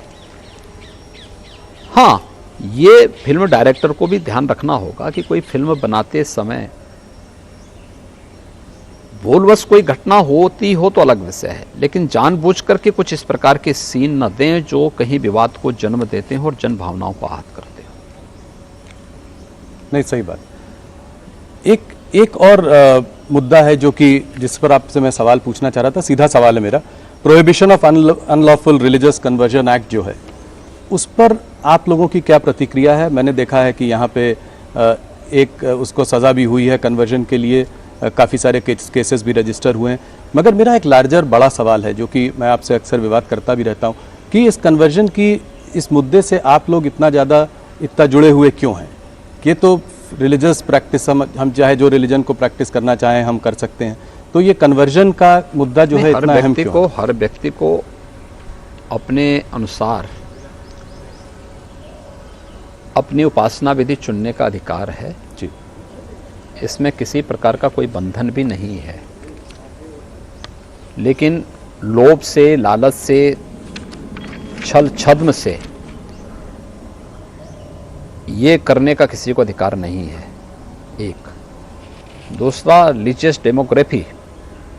हाँ, ये फिल्म डायरेक्टर को भी ध्यान रखना होगा कि कोई फिल्म बनाते समय भूलवश कोई घटना होती हो तो अलग विषय है, लेकिन जानबूझ करके कुछ इस प्रकार के सीन न दें जो कहीं विवाद को जन्म देते हैं और जन भावनाओं को आहत करते हैं। नहीं, सही बात। एक और मुद्दा है जो कि जिस पर आपसे मैं सवाल पूछना चाह रहा था, सीधा सवाल है मेरा। Prohibition of unlawful religious conversion act जो है, उस पर आप लोगों की क्या प्रतिक्रिया है? मैंने देखा है कि यहाँ पे एक उसको सज़ा भी हुई है कन्वर्जन के लिए, काफ़ी सारे केसेस भी रजिस्टर हुए हैं, मगर मेरा एक लार्जर बड़ा सवाल है जो कि मैं आपसे अक्सर विवाद करता भी रहता हूँ कि इस कन्वर्जन की इस मुद्दे से आप लोग इतना जुड़े हुए क्यों हैं? ये तो रिलीजियस प्रैक्टिस, हम चाहे जो रिलीजन को प्रैक्टिस करना चाहें हम कर सकते हैं, तो ये कन्वर्जन का मुद्दा जो है इतना अहम क्यों? हर व्यक्ति को अपने अनुसार अपनी उपासना विधि चुनने का अधिकार है जी। इसमें किसी प्रकार का कोई बंधन भी नहीं है, लेकिन लोभ से, लालच से, छल छद्म से ये करने का किसी को अधिकार नहीं है। एक दूसरा, रिलीजियस डेमोग्राफी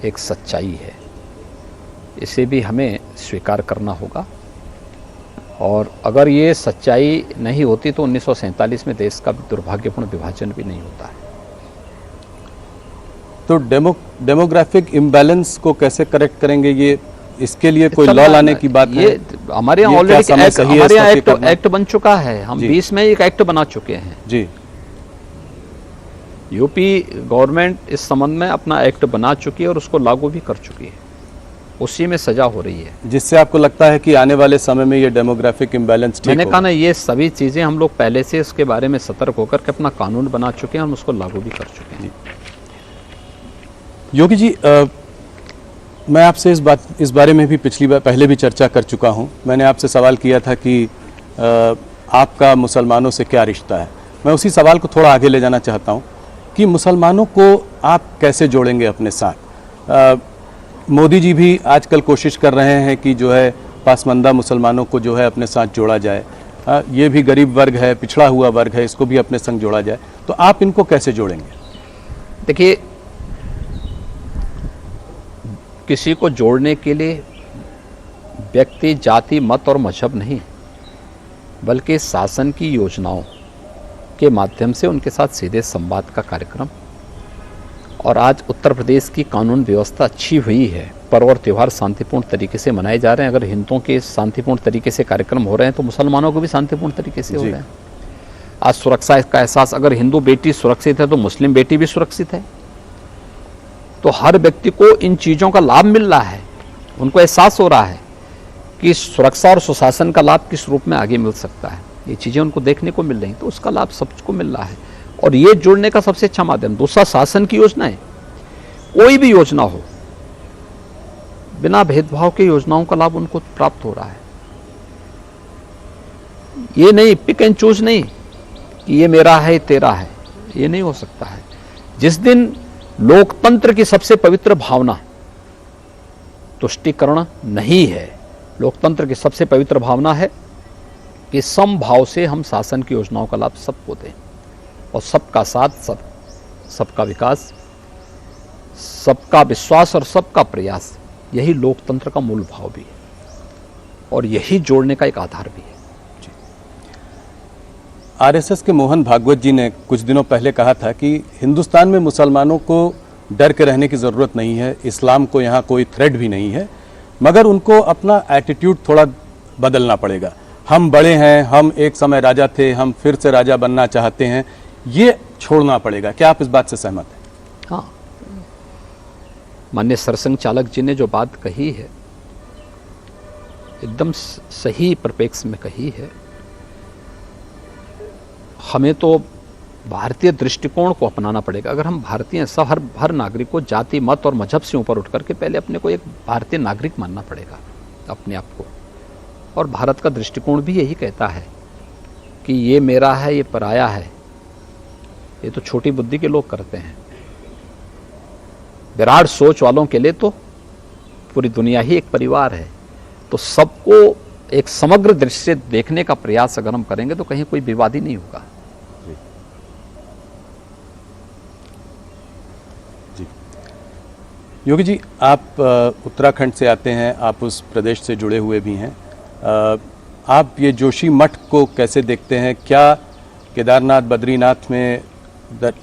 एक सच्चाई है, इसे भी हमें स्वीकार करना होगा, और अगर ये सच्चाई नहीं होती तो 1947 में देश का दुर्भाग्यपूर्ण विभाजन भी नहीं होता है। तो डेमोग्राफिक इम्बैलेंस को कैसे करेक्ट करेंगे? ये इसके लिए कोई लॉ लाने की बात है? ये हमारे यहाँ ऑलरेडी हमारे यहाँ एक्ट बन चुका है, हम 20 में एक एक्ट बना चुके हैं जी। यूपी गवर्नमेंट इस संबंध में अपना एक्ट बना चुकी है और उसको लागू भी कर चुकी है, उसी में सजा हो रही है। जिससे आपको लगता है कि आने वाले समय में ये डेमोग्राफिक इम्बैलेंस ठीक मैंने कहा ना, ये सभी चीजें हम लोग पहले से इसके बारे में सतर्क होकर के अपना कानून बना चुके हैं, हम उसको लागू भी कर चुके हैं। योगी जी, मैं आपसे इस बारे में भी पहले भी चर्चा कर चुका हूं। मैंने आपसे सवाल किया था कि आपका मुसलमानों से क्या रिश्ता है। मैं उसी सवाल को थोड़ा आगे ले जाना चाहता हूं कि मुसलमानों को आप कैसे जोड़ेंगे अपने साथ? मोदी जी भी आजकल कोशिश कर रहे हैं कि जो है पासमानदा मुसलमानों को जो है अपने साथ जोड़ा जाए। ये भी गरीब वर्ग है, पिछड़ा हुआ वर्ग है, इसको भी अपने संग जोड़ा जाए। तो आप इनको कैसे जोड़ेंगे? देखिए, किसी को जोड़ने के लिए व्यक्ति, जाति, मत और मजहब नहीं, बल्कि शासन की योजनाओं के माध्यम से उनके साथ सीधे संवाद का कार्यक्रम। और आज उत्तर प्रदेश की कानून व्यवस्था अच्छी हुई है, पर्व और त्यौहार शांतिपूर्ण तरीके से मनाए जा रहे हैं। अगर हिंदुओं के शांतिपूर्ण तरीके से कार्यक्रम हो रहे हैं तो मुसलमानों को भी शांतिपूर्ण तरीके से हो रहे हैं। आज सुरक्षा का एहसास, अगर हिंदू बेटी सुरक्षित है तो मुस्लिम बेटी भी सुरक्षित है। तो हर व्यक्ति को इन चीज़ों का लाभ मिल रहा है, उनको एहसास हो रहा है कि सुरक्षा और सुशासन का लाभ किस रूप में आगे मिल सकता है। ये चीज़ें उनको देखने को मिल रही, तो उसका लाभ सबको मिल रहा है, और ये जोड़ने का सबसे अच्छा माध्यम। दूसरा, शासन की योजनाएं, कोई भी योजना हो, बिना भेदभाव के योजनाओं का लाभ उनको प्राप्त हो रहा है। ये नहीं पिक एंड चूज नहीं कि ये मेरा है तेरा है, ये नहीं हो सकता है। जिस दिन लोकतंत्र की सबसे पवित्र भावना तुष्टीकरण नहीं है, लोकतंत्र की सबसे पवित्र भावना है कि समभाव से हम शासन की योजनाओं का लाभ सबको दें, और सबका साथ, सबका विकास, सबका विश्वास और सबका प्रयास, यही लोकतंत्र का मूल भाव भी है, और यही जोड़ने का एक आधार भी है। आरएसएस के मोहन भागवत जी ने कुछ दिनों पहले कहा था कि हिंदुस्तान में मुसलमानों को डर के रहने की ज़रूरत नहीं है, इस्लाम को यहाँ कोई थ्रेट भी नहीं है, मगर उनको अपना एटीट्यूड थोड़ा बदलना पड़ेगा। हम बड़े हैं, हम एक समय राजा थे, हम फिर से राजा बनना चाहते हैं, ये छोड़ना पड़ेगा। क्या आप इस बात से सहमत हैं? हाँ, माननीय सरसंघ चालक जी ने जो बात कही है एकदम सही परिप्रेक्ष्य में कही है। हमें तो भारतीय दृष्टिकोण को अपनाना पड़ेगा। अगर हम भारतीय सब हर नागरिक को जाति मत और मजहब से ऊपर उठ करके पहले अपने को एक भारतीय नागरिक मानना पड़ेगा अपने आप को। और भारत का दृष्टिकोण भी यही कहता है कि ये मेरा है, ये पराया है। ये तो छोटी बुद्धि के लोग करते हैं। विराट सोच वालों के लिए तो पूरी दुनिया ही एक परिवार है। तो सबको एक समग्र दृष्टि से देखने का प्रयास अगर हम करेंगे तो कहीं कोई विवाद ही नहीं होगा। जी योगी जी, आप उत्तराखंड से आते हैं, आप उस प्रदेश से जुड़े हुए भी हैं। आप ये जोशी मठ को कैसे देखते हैं? क्या केदारनाथ बद्रीनाथ में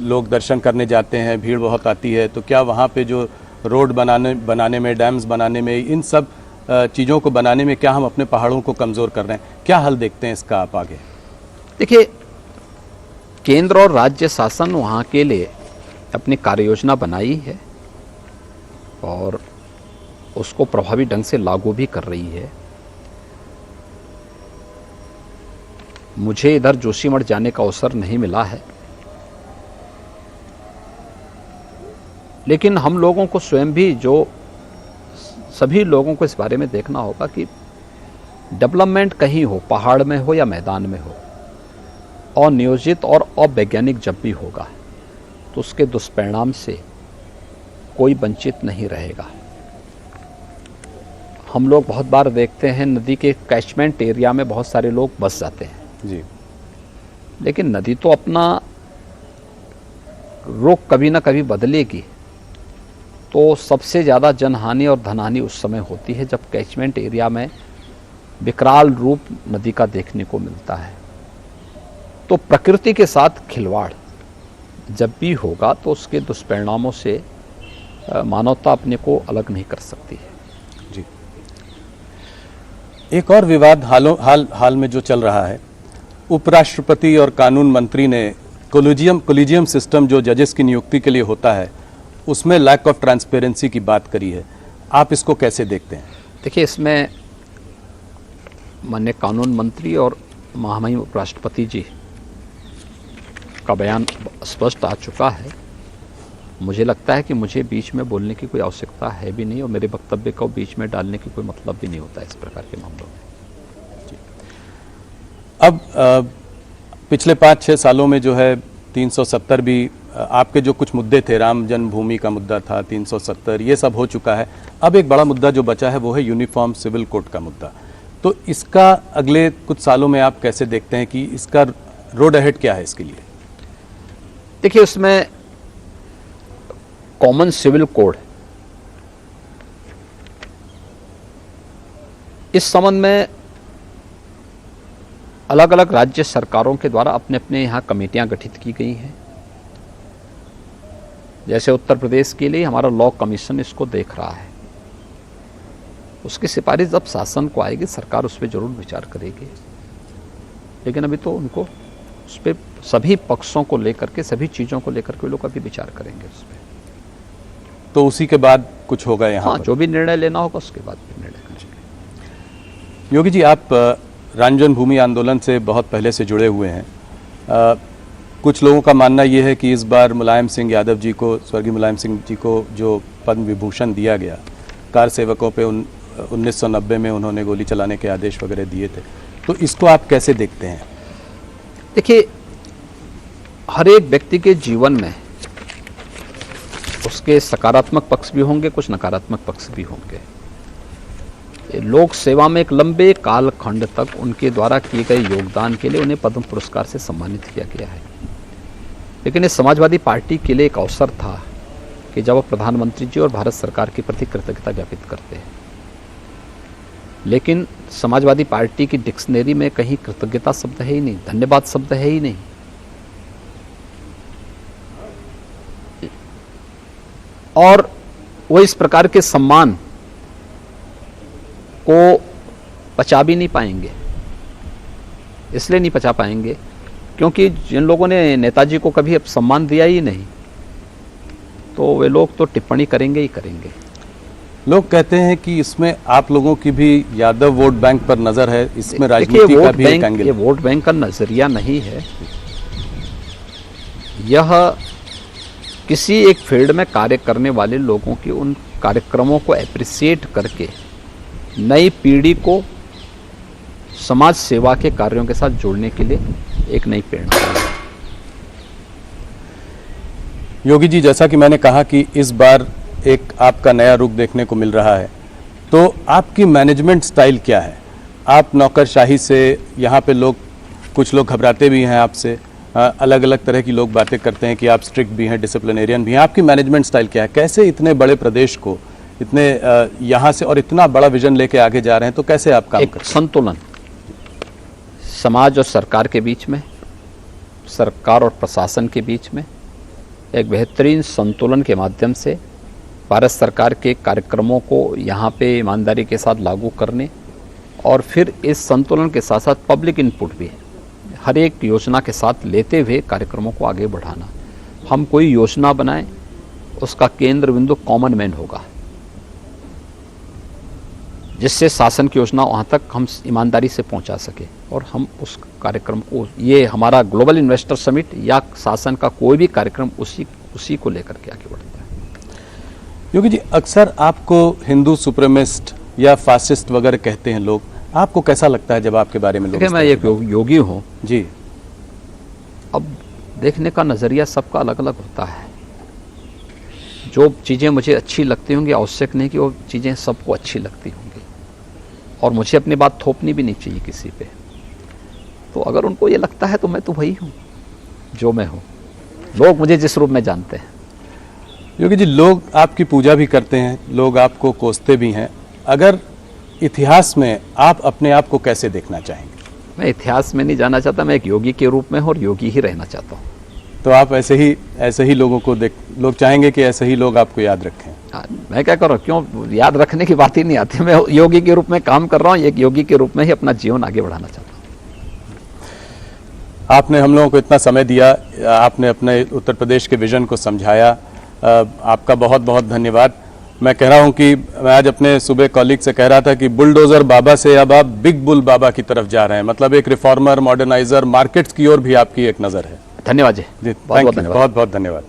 लोग दर्शन करने जाते हैं, भीड़ बहुत आती है, तो क्या वहाँ पे जो रोड बनाने में, डैम्स बनाने में, इन सब चीज़ों को बनाने में क्या हम अपने पहाड़ों को कमज़ोर कर रहे हैं? क्या हल देखते हैं इसका आप आगे? देखिए, केंद्र और राज्य शासन वहाँ के लिए अपनी कार्य योजना बनाई है और उसको प्रभावी ढंग से लागू भी कर रही है। मुझे इधर जोशीमठ जाने का अवसर नहीं मिला है, लेकिन हम लोगों को स्वयं भी, जो सभी लोगों को इस बारे में देखना होगा कि डेवलपमेंट कहीं हो, पहाड़ में हो या मैदान में हो, अनियोजित और अवैज्ञानिक जब भी होगा तो उसके दुष्परिणाम से कोई वंचित नहीं रहेगा। हम लोग बहुत बार देखते हैं नदी के कैचमेंट एरिया में बहुत सारे लोग बस जाते हैं जी, लेकिन नदी तो अपना रुख कभी ना कभी बदलेगी। तो सबसे ज़्यादा जनहानि और धनहानि उस समय होती है जब कैचमेंट एरिया में विकराल रूप नदी का देखने को मिलता है। तो प्रकृति के साथ खिलवाड़ जब भी होगा तो उसके दुष्परिणामों से मानवता अपने को अलग नहीं कर सकती है। जी, एक और विवाद हाल में जो चल रहा है, उपराष्ट्रपति और कानून मंत्री ने कोलिजियम सिस्टम जो जजेस की नियुक्ति के लिए होता है उसमें लैक ऑफ ट्रांसपेरेंसी की बात करी है। आप इसको कैसे देखते हैं? देखिए, इसमें माननीय कानून मंत्री और महामहिम उपराष्ट्रपति जी का बयान स्पष्ट आ चुका है। मुझे लगता है कि मुझे बीच में बोलने की कोई आवश्यकता है भी नहीं और मेरे वक्तव्य को बीच में डालने की कोई मतलब भी नहीं होता इस प्रकार के मामलों में। अब पिछले 5-6 सालों में जो है 370 भी, आपके जो कुछ मुद्दे थे, राम जन्मभूमि का मुद्दा था, 370, ये सब हो चुका है। अब एक बड़ा मुद्दा जो बचा है वो है यूनिफॉर्म सिविल कोड का मुद्दा। तो इसका अगले कुछ सालों में आप कैसे देखते हैं कि इसका रोड अहेड क्या है इसके लिए? देखिए, उसमें कॉमन सिविल कोड, इस संबंध में अलग अलग राज्य सरकारों के द्वारा अपने अपने यहाँ कमेटियां गठित की गई हैं। जैसे उत्तर प्रदेश के लिए हमारा लॉ कमीशन इसको देख रहा है। उसकी सिफारिश जब शासन को आएगी सरकार उस पर जरूर विचार करेगी, लेकिन अभी तो उनको उस पर सभी पक्षों को लेकर के, सभी चीज़ों को लेकर के लोग अभी विचार करेंगे उस पर। तो उसी के बाद कुछ होगा यहाँ? हाँ, जो भी निर्णय लेना होगा उसके बाद भी निर्णय करेंगे। योगी जी, आप राम जन्मभूमि आंदोलन से बहुत पहले से जुड़े हुए हैं। कुछ लोगों का मानना यह है कि इस बार मुलायम सिंह यादव जी को, स्वर्गीय मुलायम सिंह जी को जो पद्म विभूषण दिया गया, कार सेवकों पे 1990 में उन्होंने गोली चलाने के आदेश वगैरह दिए थे, तो इसको आप कैसे देखते हैं? देखिए, हर एक व्यक्ति के जीवन में उसके सकारात्मक पक्ष भी होंगे, कुछ नकारात्मक पक्ष भी होंगे। लोक सेवा में एक लंबे कालखंड तक उनके द्वारा किए गए योगदान के लिए उन्हें पद्म पुरस्कार से सम्मानित किया गया है। लेकिन ये समाजवादी पार्टी के लिए एक अवसर था कि जब वो प्रधानमंत्री जी और भारत सरकार के प्रति कृतज्ञता ज्ञापित करते हैं, लेकिन समाजवादी पार्टी की डिक्शनरी में कहीं कृतज्ञता शब्द है ही नहीं, धन्यवाद शब्द है ही नहीं। और वो इस प्रकार के सम्मान को पचा भी नहीं पाएंगे। इसलिए नहीं पचा पाएंगे क्योंकि जिन लोगों ने नेताजी को कभी अब सम्मान दिया ही नहीं, तो वे लोग तो टिप्पणी करेंगे ही करेंगे। लोग कहते हैं कि इसमें आप लोगों की भी यादव वोट बैंक पर नजर है, इसमें राजनीति का भी एक एंगल। ये वोट बैंक का नजरिया नहीं है। यह किसी एक फील्ड में कार्य करने वाले लोगों के उन कार्यक्रमों को एप्रिसिएट करके नई पीढ़ी को समाज सेवा के कार्यों के साथ जोड़ने के लिए एक नई प्रेरणा है। योगी जी, जैसा कि मैंने कहा कि इस बार एक आपका नया रुख देखने को मिल रहा है, तो आपकी मैनेजमेंट स्टाइल क्या है? आप नौकरशाही से, यहाँ पे कुछ लोग घबराते भी हैं आपसे, अलग अलग तरह की लोग बातें करते हैं कि आप स्ट्रिक्ट भी हैं, डिसिप्लिनेरियन भी हैं। आपकी मैनेजमेंट स्टाइल क्या है? कैसे इतने बड़े प्रदेश को इतने यहाँ से और इतना बड़ा विजन लेके आगे जा रहे हैं, तो कैसे आप काम करते हैं? संतुलन समाज और सरकार के बीच में, सरकार और प्रशासन के बीच में एक बेहतरीन संतुलन के माध्यम से भारत सरकार के कार्यक्रमों को यहाँ पे ईमानदारी के साथ लागू करने, और फिर इस संतुलन के साथ साथ पब्लिक इनपुट भी है, हर एक योजना के साथ लेते हुए कार्यक्रमों को आगे बढ़ाना। हम कोई योजना बनाएं, उसका केंद्र बिंदु कॉमन मैन होगा, जिससे शासन की योजना वहाँ तक हम ईमानदारी से पहुँचा सके, और हम उस कार्यक्रम को, ये हमारा ग्लोबल इन्वेस्टर समिट या शासन का कोई भी कार्यक्रम उसी को लेकर के आगे बढ़ता है। योगी जी, अक्सर आपको हिंदू सुप्रीमिस्ट या फासिस्ट वगैरह कहते हैं लोग, आपको कैसा लगता है जब आपके बारे में लोग? देखिए, मैं एक योगी हूँ जी। अब देखने का नज़रिया सबका अलग अलग होता है। जो चीज़ें मुझे अच्छी लगती होंगी, आवश्यक नहीं कि वो चीज़ें सबको अच्छी लगती होंगी, और मुझे अपनी बात थोपनी भी नहीं चाहिए किसी पे। तो अगर उनको ये लगता है तो मैं तो वही हूँ जो मैं हूँ, लोग मुझे जिस रूप में जानते हैं। योगी जी, लोग आपकी पूजा भी करते हैं, लोग आपको कोसते भी हैं। अगर इतिहास में आप अपने आप को कैसे देखना चाहेंगे? मैं इतिहास में नहीं जाना चाहता, मैं एक योगी के रूप में हूँ और योगी ही रहना चाहता हूँ। तो आप ऐसे ही लोगों को लोग चाहेंगे कि ऐसे ही लोग आपको याद रखें? मैं क्या कर रहा हूँ, क्यों याद रखने की बात ही नहीं आती। मैं योगी के रूप में काम कर रहा हूँ, एक योगी के रूप में ही अपना जीवन आगे बढ़ाना चाहता हूँ। आपने हम लोगों को इतना समय दिया, आपने अपने उत्तर प्रदेश के विजन को समझाया, आपका बहुत बहुत धन्यवाद। मैं कह रहा हूं कि मैं आज अपने सुबह कॉलीग से कह रहा था कि बुलडोजर बाबा से अब आप बिग बुल बाबा की तरफ जा रहे हैं, मतलब एक रिफॉर्मर, मॉडर्नाइजर, मार्केट्स की ओर भी आपकी एक नज़र है। धन्यवाद जी, बहुत बहुत धन्यवाद।